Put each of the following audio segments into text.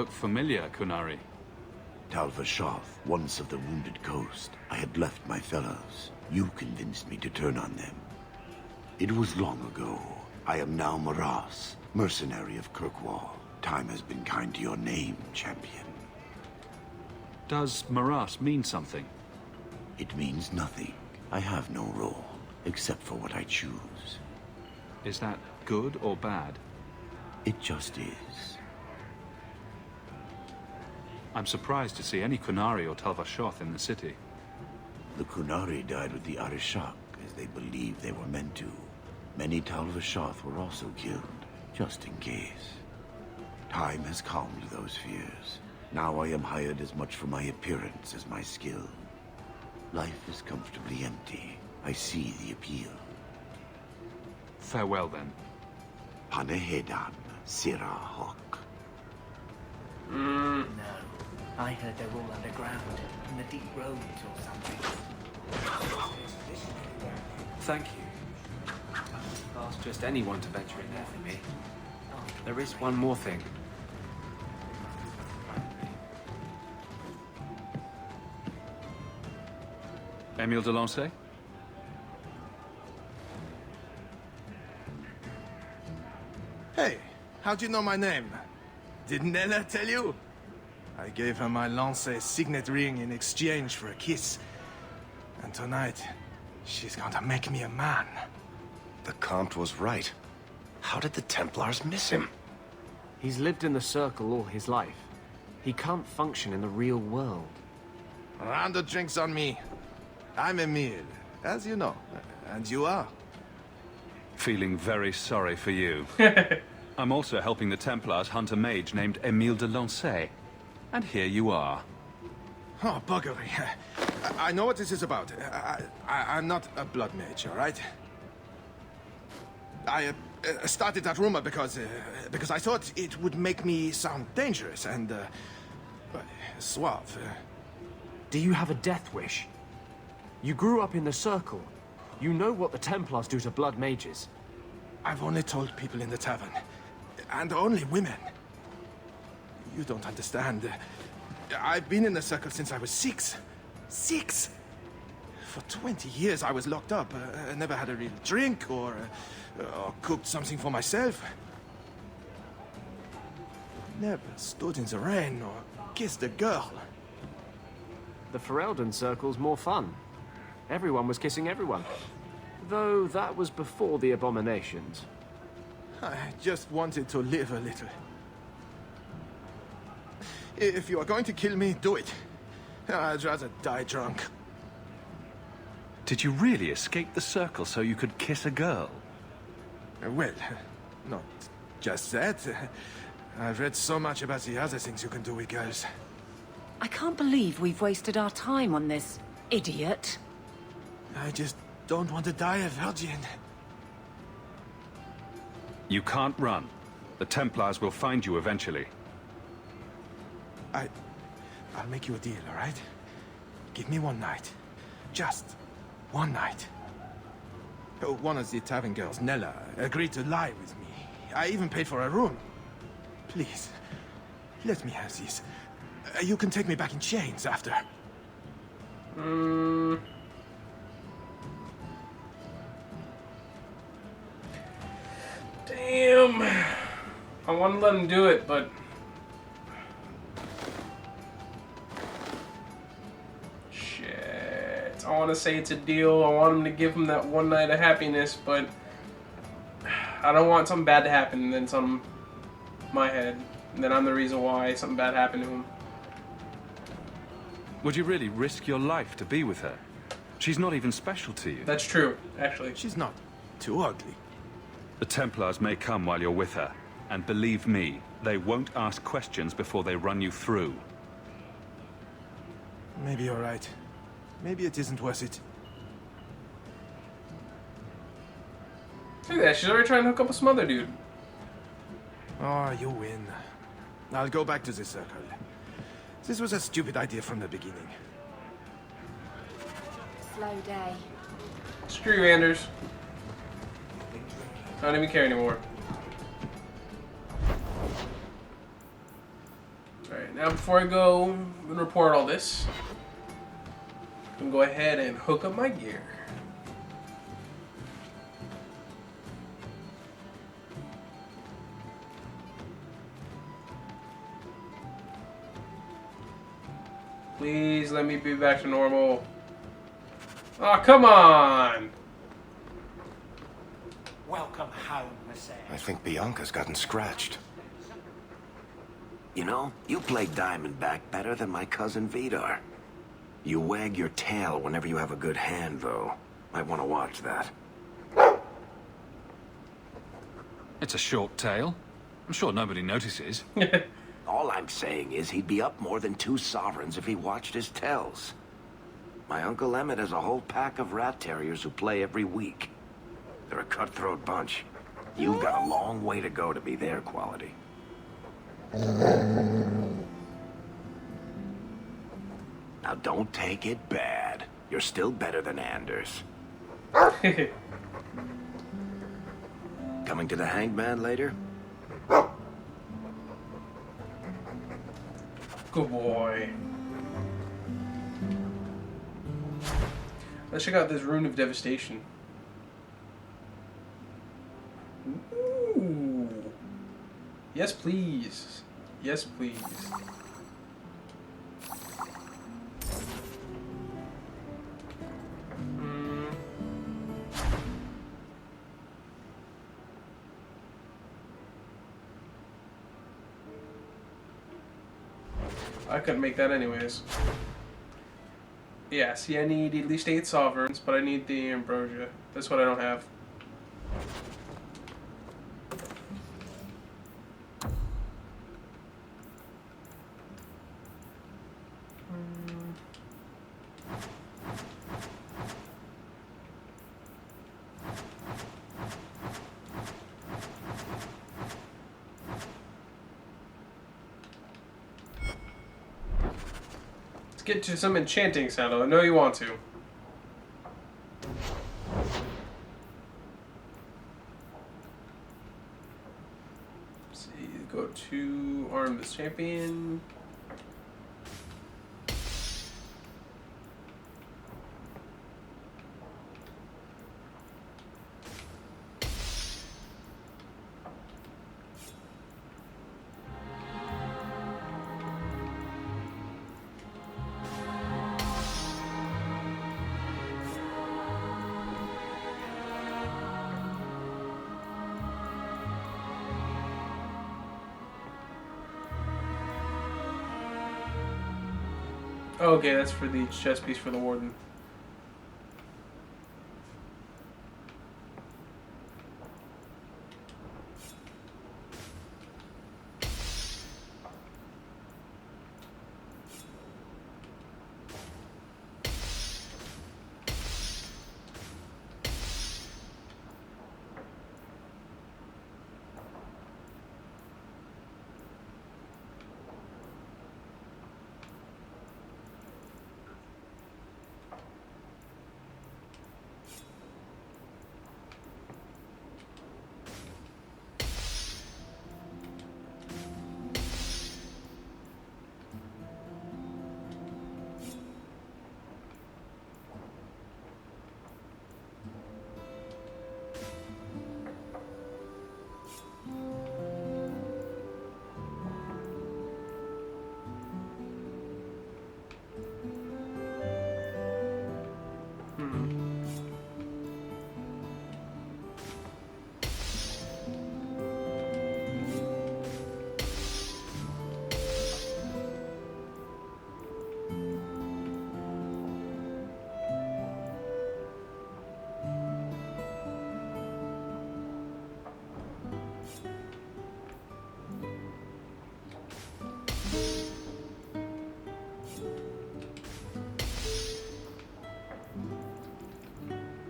look familiar, Qunari. Tal-Vashoth, once of the Wounded Coast. I had left my fellows. You convinced me to turn on them. It was long ago. I am now Maras, mercenary of Kirkwall. Time has been kind to your name, champion. Does Maras mean something? It means nothing. I have no role, except for what I choose. Is that good or bad? It just is. I'm surprised to see any Qunari or Tal-Vashoth in the city. The Qunari died with the Arishak, as they believed they were meant to. Many Tal-Vashoth were also killed, just in case. Time has calmed those fears. Now I am hired as much for my appearance as my skill. Life is comfortably empty. I see the appeal. Farewell, then. Panehedan, Sira Hawke. No. I heard they're all underground, in the deep roads or something. Thank you. Ask just anyone to venture in there for me. There is one more thing. Emile de Lancey? Hey, how'd you know my name? Didn't Nella tell you? I gave her my Lancey signet ring in exchange for a kiss. And tonight, she's going to make me a man. The Comte was right. How did the Templars miss him? He's lived in the Circle all his life. He can't function in the real world. A round of drinks on me. I'm Emile, as you know. And you are? Feeling very sorry for you. I'm also helping the Templars hunt a mage named Emile de Lancey. And here you are. Oh, buggery. I know what this is about. I'm not a blood mage, all right? I started that rumor because I thought it would make me sound dangerous and, suave. Do you have a death wish? You grew up in the Circle. You know what the Templars do to blood mages. I've only told people in the tavern. And only women. You don't understand. I've been in the Circle since I was 6. 6! For 20 years I was locked up. I never had a real drink or cooked something for myself. Never stood in the rain or kissed a girl. The Ferelden Circle's more fun. Everyone was kissing everyone. Though that was before the abominations. I just wanted to live a little. If you are going to kill me, do it. I'd rather die drunk. Did you really escape the Circle so you could kiss a girl? Well, not just that. I've read so much about the other things you can do with girls. I can't believe we've wasted our time on this, idiot. I just don't want to die a virgin. You can't run. The Templars will find you eventually. I'll make you a deal, all right? Give me one night. Just one night. One of the tavern girls, Nella, agreed to lie with me. I even paid for a room. Please, let me have this. You can take me back in chains after. Damn. I want to let him do it, but... Shit. I want to say it's a deal. I want him to give him that one night of happiness, but... I don't want something bad to happen and then some... my head. And then I'm the reason why something bad happened to him. Would you really risk your life to be with her? She's not even special to you. That's true, actually. She's not too ugly. The Templars may come while you're with her. And believe me, they won't ask questions before they run you through. Maybe you're right. Maybe it isn't worth it. Look at that, she's already trying to hook up with some other dude. Oh, you win. I'll go back to the Circle. This was a stupid idea from the beginning. Slow day. Screw you, Anders. I don't even care anymore. now before I go and report all this, I'm going to go ahead and hook up my gear. Please let me be back to normal. Oh, come on! Welcome home, Messiah. I think Bianca's gotten scratched. You know, you play Diamondback better than my cousin Vidar. You wag your tail whenever you have a good hand, though. Might want to watch that. It's a short tale. I'm sure nobody notices. All I'm saying is he'd be up more than 2 sovereigns if he watched his tells. My Uncle Emmett has a whole pack of rat terriers who play every week. They're a cutthroat bunch. You've got a long way to go to be their quality. Now don't take it bad. You're still better than Anders. Coming to the Hangman later? Good boy. Let's check out this Rune of Devastation. Ooh. Yes, please. Yes, please. I couldn't make that anyways. Yeah, see, I need at least 8 sovereigns, but I need the ambrosia. That's what I don't have. Get to some enchanting, Sandal. I know you want to. Let's see, go to arm this champion. Okay, that's for the chest piece for the warden.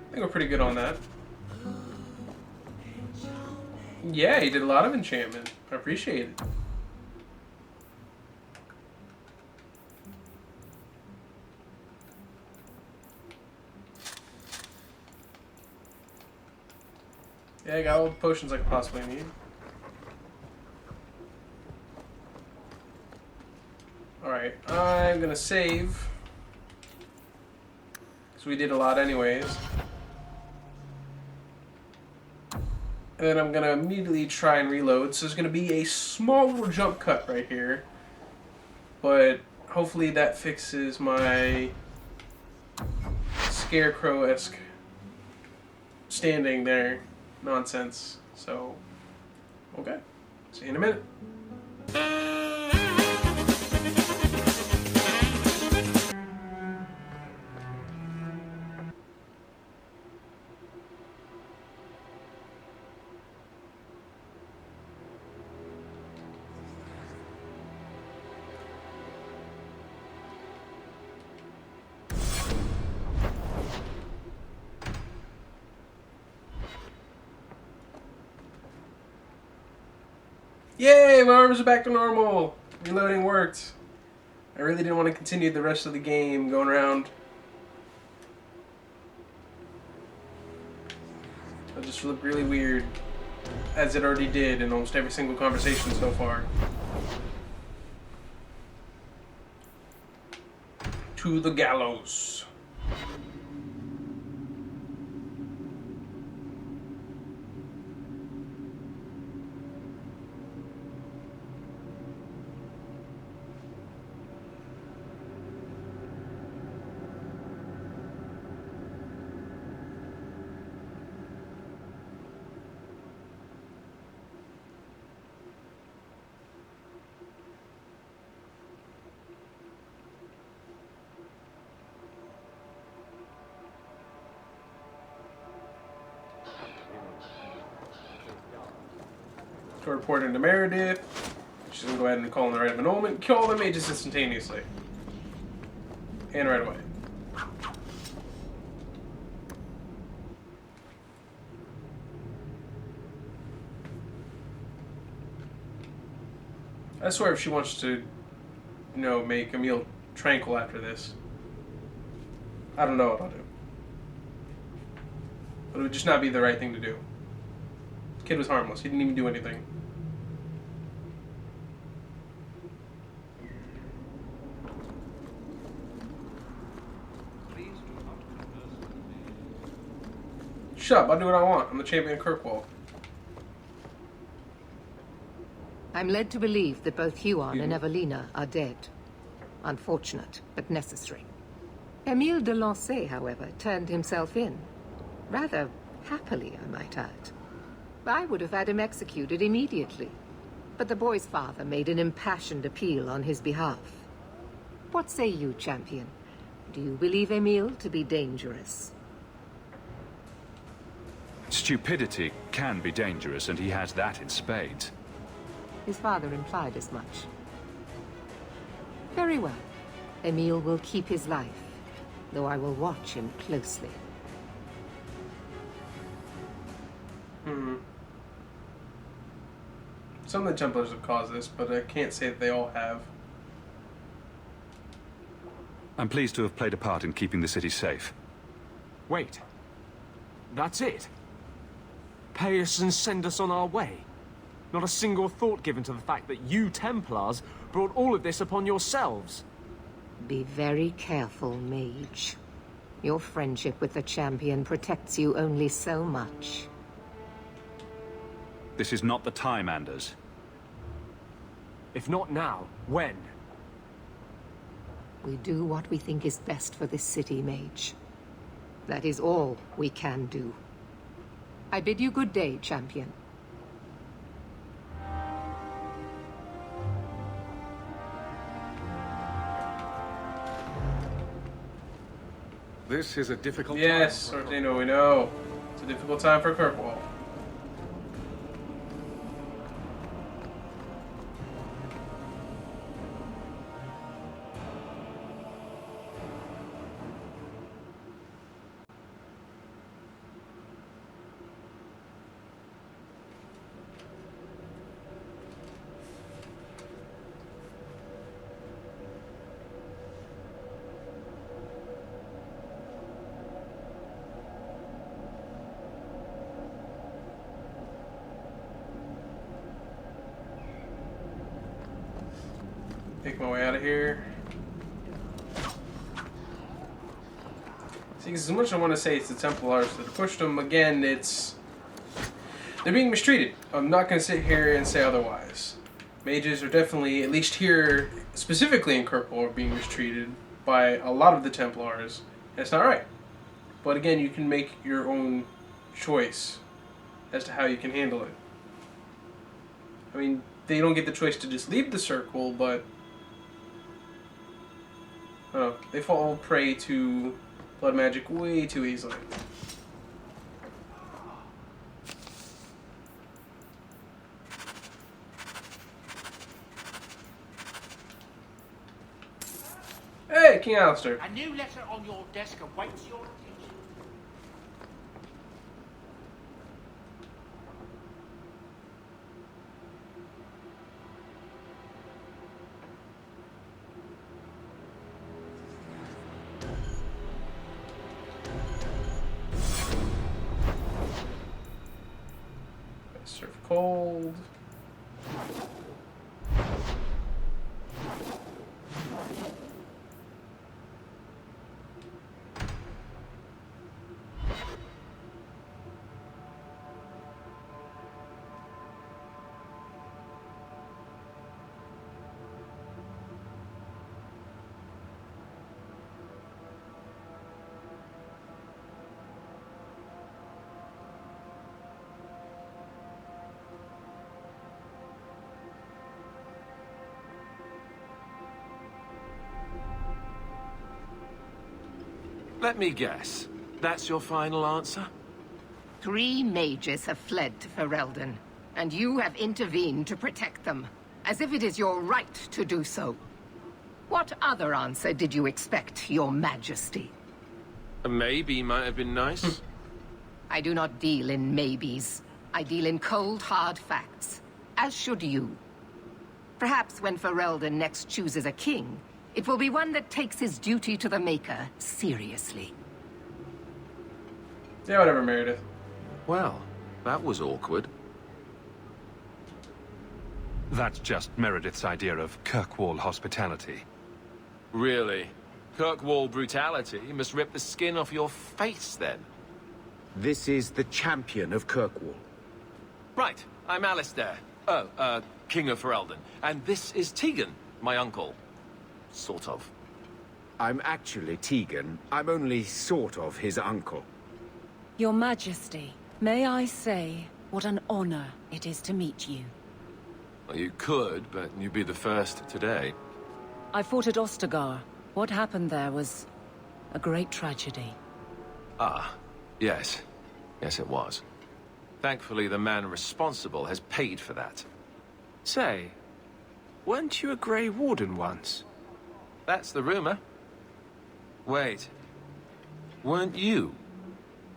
I think we're pretty good on that. Yeah, he did a lot of enchantment. I appreciate it. Yeah, I got all the potions I could possibly need. I'm gonna save. Because we did a lot anyways. And then I'm gonna immediately try and reload. So there's gonna be a small little jump cut right here. But hopefully that fixes my scarecrow-esque standing there nonsense. So, okay. See you in a minute. Yay, my arms are back to normal. Reloading worked. I really didn't want to continue the rest of the game going around. It just looked really weird, as it already did in almost every single conversation so far. To the gallows. To report into Meredith. She's gonna go ahead and call in the right of annulment. Kill all the mages instantaneously. And right away. I swear if she wants to, you know, make Emil tranquil after this, I don't know what I'll do. But it would just not be the right thing to do. The kid was harmless. He didn't even do anything. Shut up, I'll do what I want. I'm the Champion of Kirkwall. I'm led to believe that both Huon and Evelina are dead. Unfortunate, but necessary. Emile de Lancey, however, turned himself in. Rather happily, I might add. I would have had him executed immediately. But the boy's father made an impassioned appeal on his behalf. What say you, Champion? Do you believe Emile to be dangerous? Stupidity can be dangerous, and he has that in spades. His father implied as much. Very well. Emile will keep his life, though I will watch him closely. Some of the Templars have caused this, but I can't say that they all have. I'm pleased to have played a part in keeping the city safe. Wait. That's it? Pay us and send us on our way? Not a single thought given to the fact that you Templars brought all of this upon yourselves? Be very careful, Mage. Your friendship with the Champion protects you only so much. This is not the time, Anders. If not now, when? We do what we think is best for this city, Mage. That is all we can do. I bid you good day, Champion. This is a difficult Yes, time. Ordino, we know. It's a difficult time for Kirkwall. Make my way out of here. See, as much as I want to say it's the Templars that pushed them, again, they're being mistreated. I'm not going to sit here and say otherwise. Mages are definitely, at least here, specifically in Kirkwall, are being mistreated by a lot of the Templars. And it's not right. But again, you can make your own choice as to how you can handle it. I mean, they don't get the choice to just leave the circle, but they fall prey to blood magic way too easily. Hey, King Alistair. A new letter on your desk awaits your attention. Serve cold. Let me guess. That's your final answer? 3 mages have fled to Ferelden, and you have intervened to protect them, as if it is your right to do so. What other answer did you expect, your majesty? A maybe might have been nice. I do not deal in maybes. I deal in cold, hard facts, as should you. Perhaps when Ferelden next chooses a king, it will be one that takes his duty to the Maker seriously. Yeah, whatever, Meredith. Well, that was awkward. That's just Meredith's idea of Kirkwall hospitality. Really? Kirkwall brutality must rip the skin off your face, then. This is the Champion of Kirkwall. Right, I'm Alistair. King of Ferelden. And this is Tegan, my uncle. Sort of. I'm actually Tegan. I'm only sort of his uncle. Your Majesty, may I say what an honor it is to meet you. Well, you could, but you'd be the first today. I fought at Ostagar. What happened there was a great tragedy. Ah, yes. Yes, it was. Thankfully, the man responsible has paid for that. Say, weren't you a Grey Warden once? That's the rumor. Wait. Weren't you?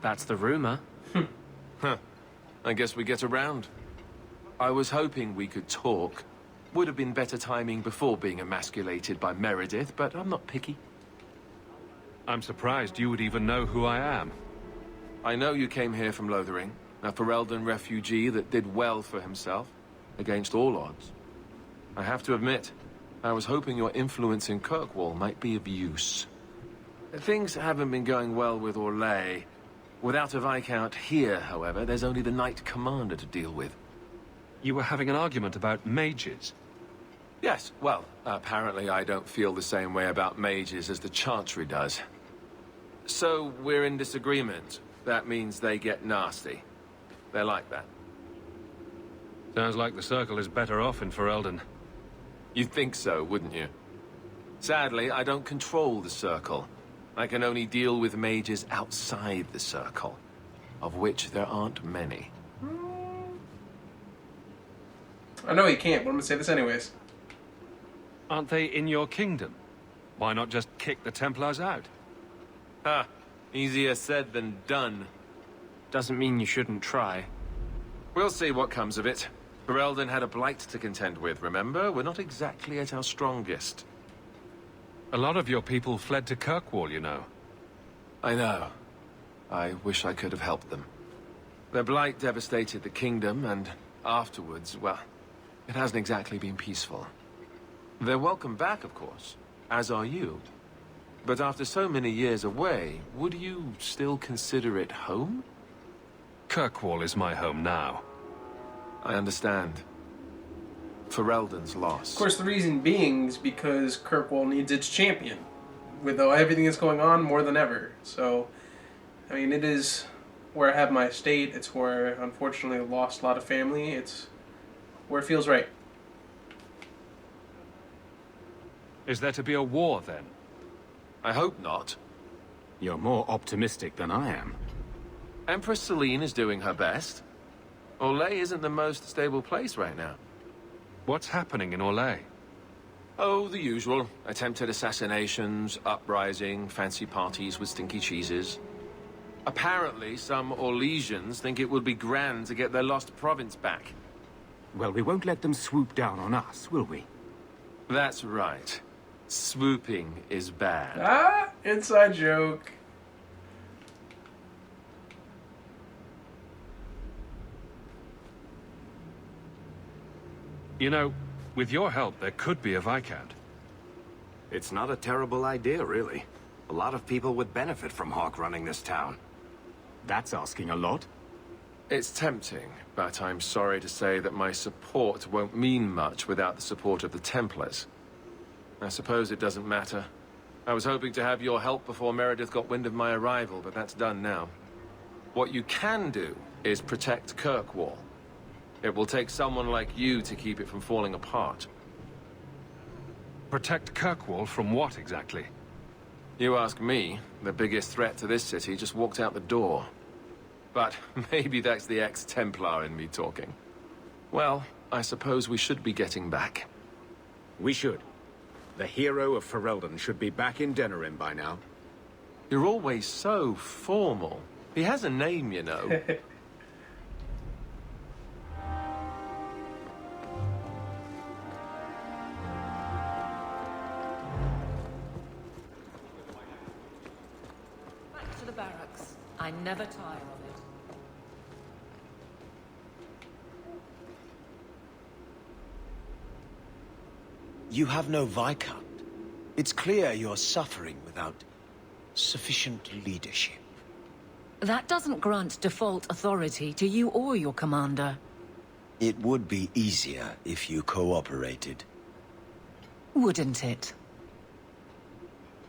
That's the rumor. Huh. I guess we get around. I was hoping we could talk. Would have been better timing before being emasculated by Meredith, but I'm not picky. I'm surprised you would even know who I am. I know you came here from Lothering, a Ferelden refugee that did well for himself, against all odds. I have to admit, I was hoping your influence in Kirkwall might be of use. Things haven't been going well with Orlais. Without a Viscount here, however, there's only the Knight Commander to deal with. You were having an argument about mages. Yes, well, apparently I don't feel the same way about mages as the Chantry does. So, we're in disagreement. That means they get nasty. They're like that. Sounds like the Circle is better off in Ferelden. You'd think so, wouldn't you? Sadly, I don't control the Circle. I can only deal with mages outside the Circle, of which there aren't many. I know you can't, but I'm gonna say this anyways. Aren't they in your kingdom? Why not just kick the Templars out? Ha! Easier said than done. Doesn't mean you shouldn't try. We'll see what comes of it. Ferelden had a blight to contend with, remember? We're not exactly at our strongest. A lot of your people fled to Kirkwall, you know. I know. I wish I could have helped them. Their blight devastated the kingdom, and afterwards, well, it hasn't exactly been peaceful. They're welcome back, of course, as are you. But after so many years away, would you still consider it home? Kirkwall is my home now. I understand. Ferelden's lost. Of course, the reason being is because Kirkwall needs its champion. With everything that's going on, more than ever. So, I mean, it is where I have my estate. It's where, unfortunately, I lost a lot of family. It's where it feels right. Is there to be a war, then? I hope not. You're more optimistic than I am. Empress Celine is doing her best. Orlais isn't the most stable place right now. What's happening in Orlais? Oh, the usual. Attempted assassinations, uprising, fancy parties with stinky cheeses. Apparently, some Orlesians think it would be grand to get their lost province back. Well, we won't let them swoop down on us, will we? That's right. Swooping is bad. Ah, inside joke. You know, with your help, there could be a Viscount. It's not a terrible idea, really. A lot of people would benefit from Hawke running this town. That's asking a lot. It's tempting, but I'm sorry to say that my support won't mean much without the support of the Templars. I suppose it doesn't matter. I was hoping to have your help before Meredith got wind of my arrival, but that's done now. What you can do is protect Kirkwall. It will take someone like you to keep it from falling apart. Protect Kirkwall from what, exactly? You ask me, the biggest threat to this city just walked out the door. But maybe that's the ex-Templar in me talking. Well, I suppose we should be getting back. We should. The hero of Ferelden should be back in Denerim by now. You're always so formal. He has a name, you know. Back to the barracks. I never tire of it. You have no Viscount. It's clear you're suffering without sufficient leadership. That doesn't grant default authority to you or your commander. It would be easier if you cooperated. Wouldn't it?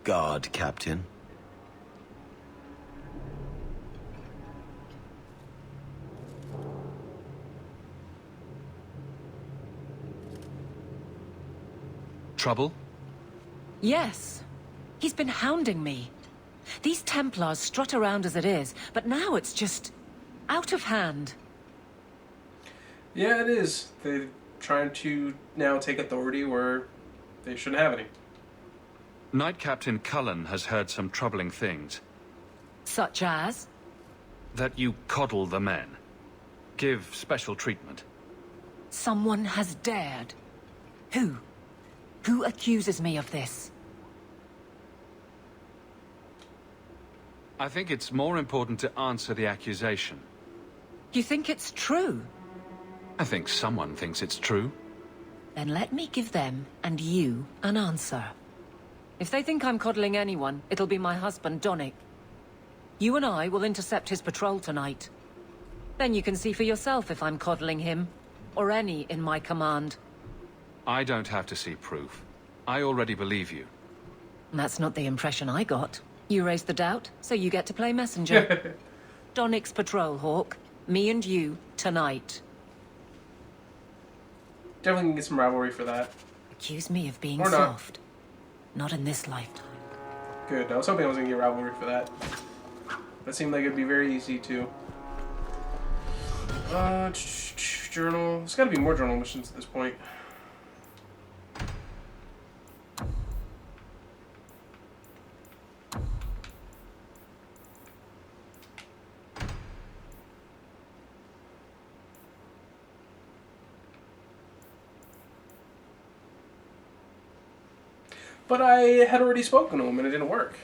Guard, Captain. Trouble? Yes. He's been hounding me. These Templars strut around as it is, but now it's just out of hand. Yeah, it is. They're trying to now take authority where they shouldn't have any. Knight Captain Cullen has heard some troubling things. Such as? That you coddle the men. Give special treatment. Someone has dared. Who? Who accuses me of this? I think it's more important to answer the accusation. You think it's true? I think someone thinks it's true. Then let me give them, and you, an answer. If they think I'm coddling anyone, it'll be my husband, Donnic. You and I will intercept his patrol tonight. Then you can see for yourself if I'm coddling him, or any in my command. I don't have to see proof. I already believe you. That's not the impression I got. You raised the doubt, so you get to play messenger. Donnic's patrol, Hawke. Me and you, tonight. Definitely can get some rivalry for that. Accuse me of being Or not. soft. Not in this lifetime. Good. I was hoping I was going to get rivalry for that. That seemed like it'd be very easy to. Journal. There's got to be more journal missions at this point. But I had already spoken to him and it didn't work.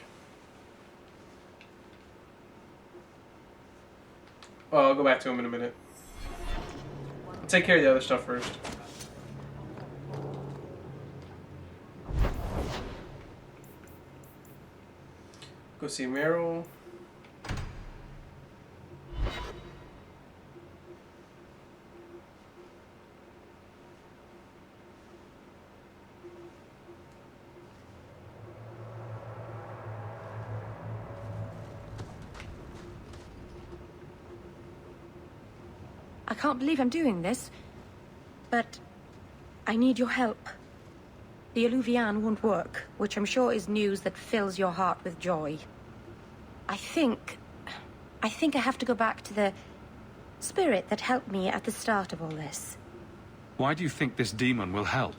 Well, I'll go back to him in a minute. I'll take care of the other stuff first. Go see Meryl. I can't believe I'm doing this, but I need your help. The Alluvian won't work, which I'm sure is news that fills your heart with joy. I think I have to go back to the spirit that helped me at the start of all this. Why do you think this demon will help?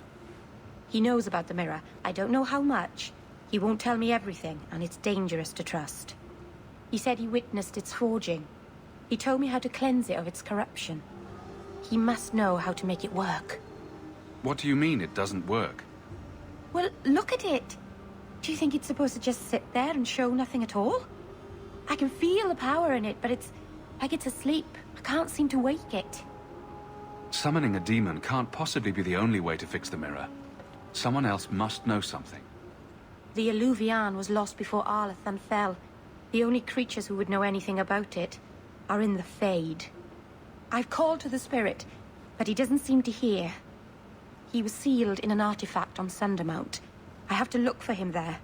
He knows about the mirror. I don't know how much. He won't tell me everything, and it's dangerous to trust. He said he witnessed its forging. He told me how to cleanse it of its corruption. He must know how to make it work. What do you mean it doesn't work? Well, look at it. Do you think it's supposed to just sit there and show nothing at all? I can feel the power in it, but it's like it's asleep. I can't seem to wake it. Summoning a demon can't possibly be the only way to fix the mirror. Someone else must know something. The Alluvian was lost before Arlathan fell. The only creatures who would know anything about it are in the Fade. I've called to the spirit, but he doesn't seem to hear. He was sealed in an artifact on Sundermount. I have to look for him there.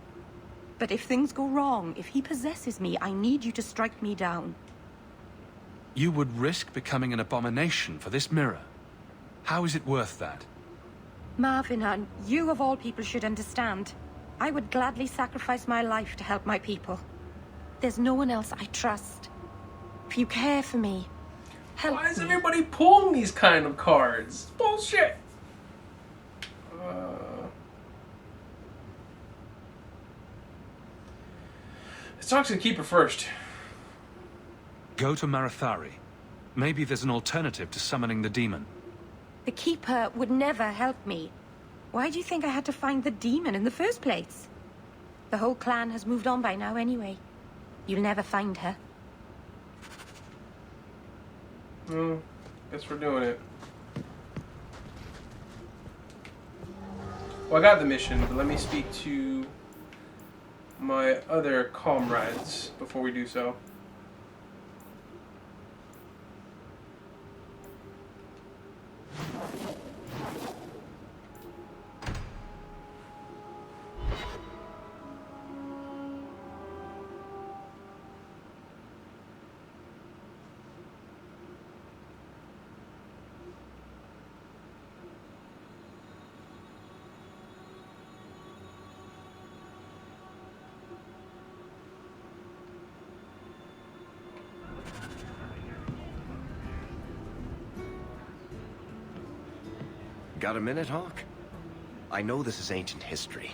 But if things go wrong, if he possesses me, I need you to strike me down. You would risk becoming an abomination for this mirror. How is it worth that? Marvin, you of all people should understand. I would gladly sacrifice my life to help my people. There's no one else I trust. If you care for me, help Why is me. everybody pulling these kind of cards? Bullshit. Let's talk to the Keeper first. Go to Marathari. Maybe there's an alternative to summoning the demon. The Keeper would never help me. Why do you think I had to find the demon in the first place? The whole clan has moved on by now anyway. You'll never find her. Guess we're doing it. Well, I got the mission, but let me speak to my other comrades before we do so. Got a minute, Hawke? I know this is ancient history,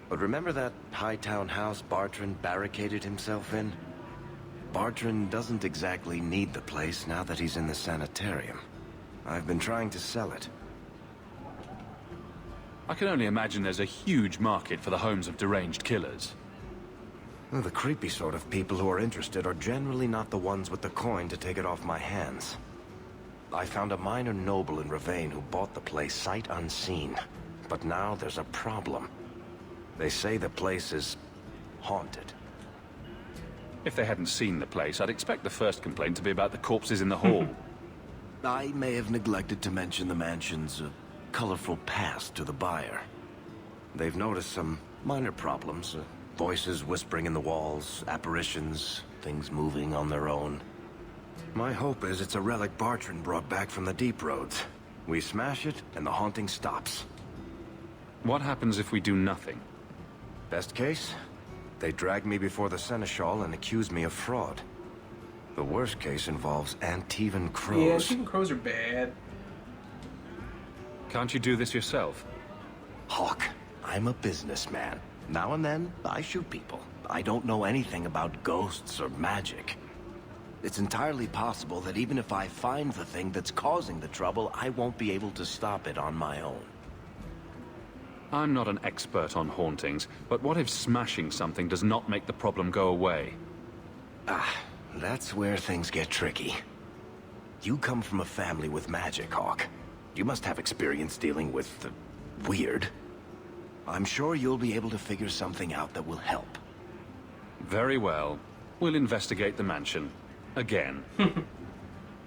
but remember that Hightown house Bartrand barricaded himself in? Bartrand doesn't exactly need the place now that he's in the sanitarium. I've been trying to sell it. I can only imagine there's a huge market for the homes of deranged killers. Well, the creepy sort of people who are interested are generally not the ones with the coin to take it off my hands. I found a minor noble in Ravane who bought the place sight unseen. But now there's a problem. They say the place is haunted. If they hadn't seen the place, I'd expect the first complaint to be about the corpses in the hall. I may have neglected to mention the mansion's colorful past to the buyer. They've noticed some minor problems. Voices whispering in the walls, apparitions, things moving on their own. My hope is it's a relic Bartrand brought back from the Deep Roads. We smash it, and the haunting stops. What happens if we do nothing? Best case, they drag me before the Seneschal and accuse me of fraud. The worst case involves Antivan crows. Yeah, Antivan crows are bad. Can't you do this yourself? Hawke, I'm a businessman. Now and then, I shoot people. I don't know anything about ghosts or magic. It's entirely possible that even if I find the thing that's causing the trouble, I won't be able to stop it on my own. I'm not an expert on hauntings, but what if smashing something does not make the problem go away? That's where things get tricky. You come from a family with magic, Hawke. You must have experience dealing with the weird. I'm sure you'll be able to figure something out that will help. Very well. We'll investigate the mansion. Again.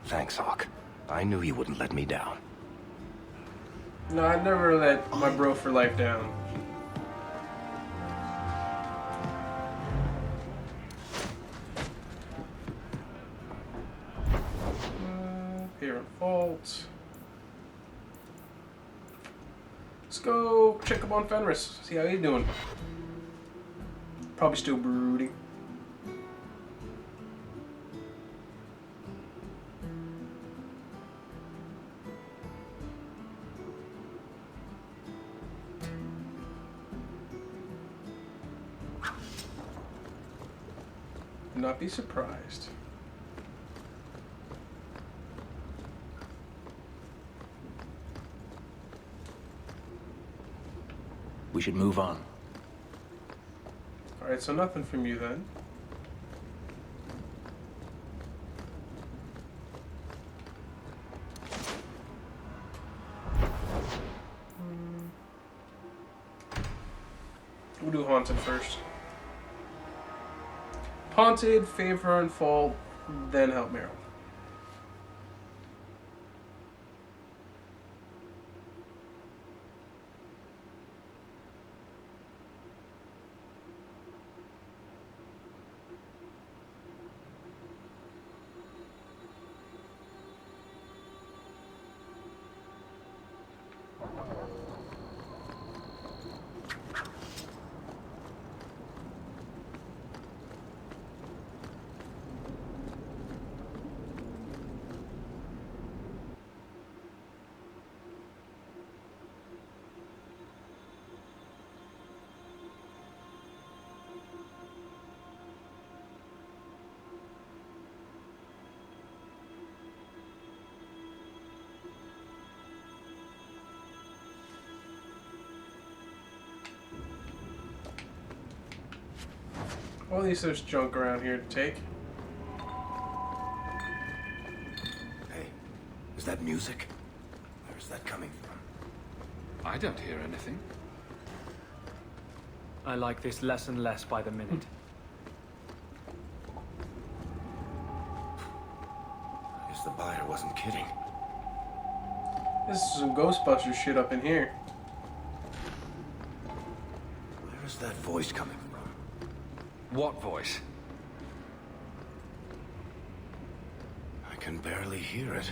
Thanks, Hawke. I knew you wouldn't let me down. No, I'd never let my bro for life down. Here in Fault. Let's go check up on Fenris. See how he's doing. Probably still brooding. Would not be surprised. We should move on. Alright, so nothing from you then. We'll do Haunted first. Haunted, Favor and Fault, then Help Merrill. Well, at least there's junk around here to take. Hey, is that music? Where's that coming from? I don't hear anything. I like this less and less by the minute. I guess the buyer wasn't kidding. This is some Ghostbusters shit up in here. Where's that voice coming from? What voice? I can barely hear it.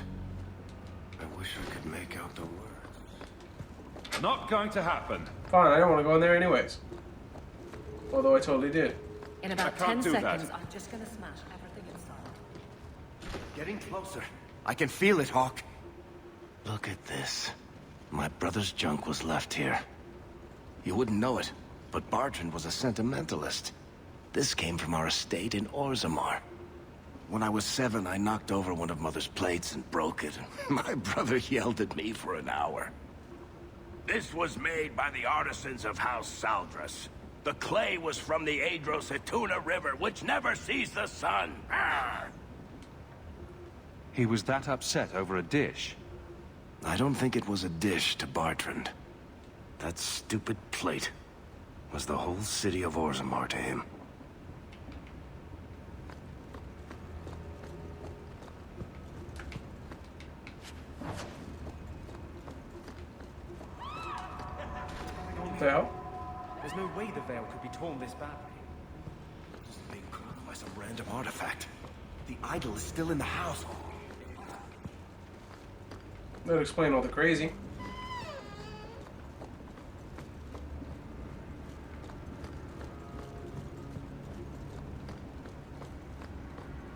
I wish I could make out the words. Not going to happen. Fine, I don't want to go in there anyways. Although I totally did. In about I can't 10 do that. seconds, I'm just gonna smash everything inside. Getting closer. I can feel it, Hawke. Look at this. My brother's junk was left here. You wouldn't know it, but Bartrand was a sentimentalist. This came from our estate in Orzammar. When I was 7, I knocked over one of Mother's plates and broke it. My brother yelled at me for an hour. This was made by the artisans of House Saldras. The clay was from the Adro-Setuna River, which never sees the sun. Arr! He was that upset over a dish. I don't think it was a dish to Bartrand. That stupid plate was the whole city of Orzammar to him. What the hell? There's no way the veil could be torn this badly. Just being caught by some random artifact. The idol is still in the house. That would explain all the crazy.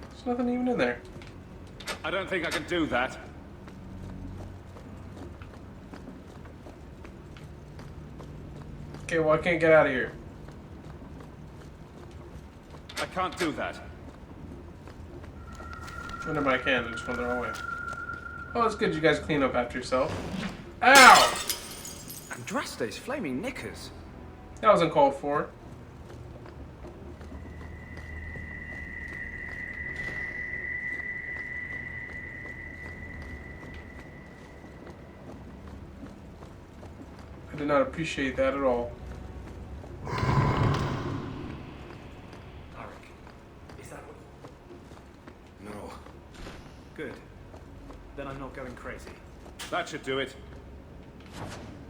There's nothing even in there. I don't think I can do that. Okay, well I can't get out of here. I can't do that. Never mind, I can. I just went the wrong way. Oh, it's good you guys clean up after yourself. Ow! Andraste's flaming knickers. That was uncalled for. I did not appreciate that at all. Good. Then I'm not going crazy. That should do it.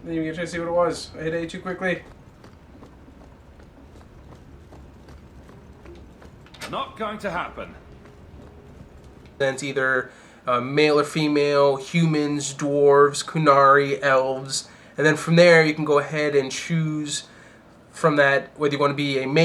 Didn't even get a chance to see what it was. I hit A too quickly. Not going to happen. Then it's either male or female, humans, dwarves, Qunari, elves, and then from there you can go ahead and choose from that whether you want to be a mage